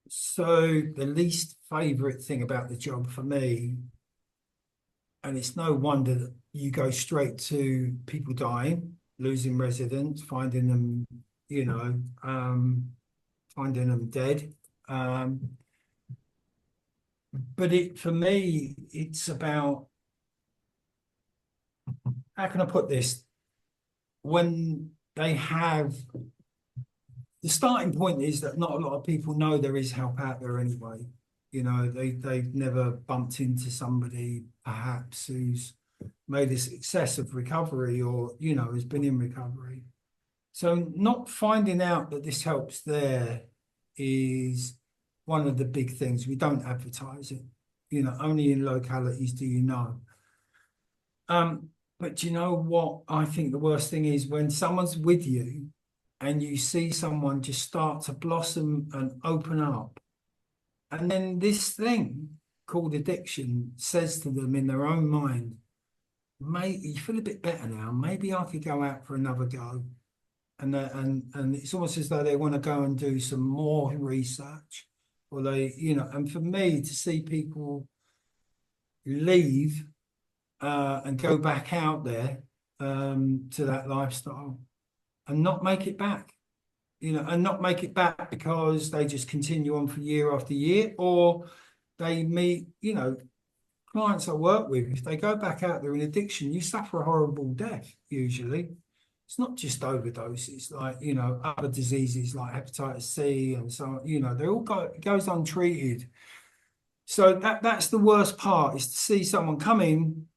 So the least favorite thing about the job for me, and it's no wonder that you go straight to people dying, losing residents, finding them, you know, finding them dead. Um, but it for me, it's about, how can I put this? When they have the starting point is that not a lot of people know there is help out there anyway. They've never bumped into somebody perhaps who's made a success of recovery, or has been in recovery. So not finding out that this helps there is one of the big things. We don't advertise it. Only in localities do you know. But do you know what I think the worst thing is? When someone's with you and you see someone just start to blossom and open up, and then this thing called addiction says to them in their own mind, mate, you feel a bit better now. Maybe I could go out for another go. And it's almost as though they want to go and do some more research, or and for me to see people leave and go back out there to that lifestyle and not make it back, and not make it back because they just continue on for year after year, or they meet, clients I work with, if they go back out there in addiction, you suffer a horrible death usually. It's not just overdoses, like, other diseases like hepatitis C and so on, they all go, it goes untreated. So that's the worst part, is to see someone come in,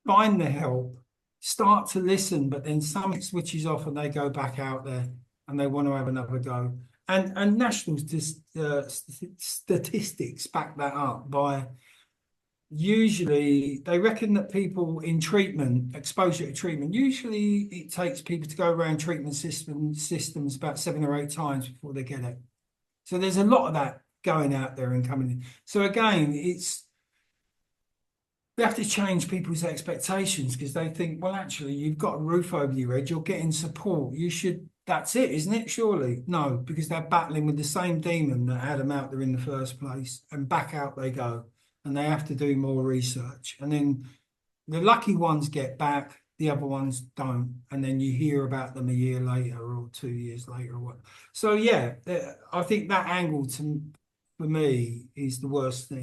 find the help, start to listen, but then something switches off and they go back out there and they want to have another go. And national statistics back that up by, usually they reckon that people in treatment, exposure to treatment, usually it takes people to go around treatment systems about 7 or 8 times before they get it. So there's a lot of that going out there and coming in. So again, we have to change people's expectations, because they think, well, actually, you've got a roof over your head, you're getting support. You should, that's it, isn't it? Surely. No, because they're battling with the same demon that had them out there in the first place, and back out they go. And they have to do more research. And then the lucky ones get back, the other ones don't. And then you hear about them a year later or 2 years later or what. So yeah, I think that angle for me is the worst thing.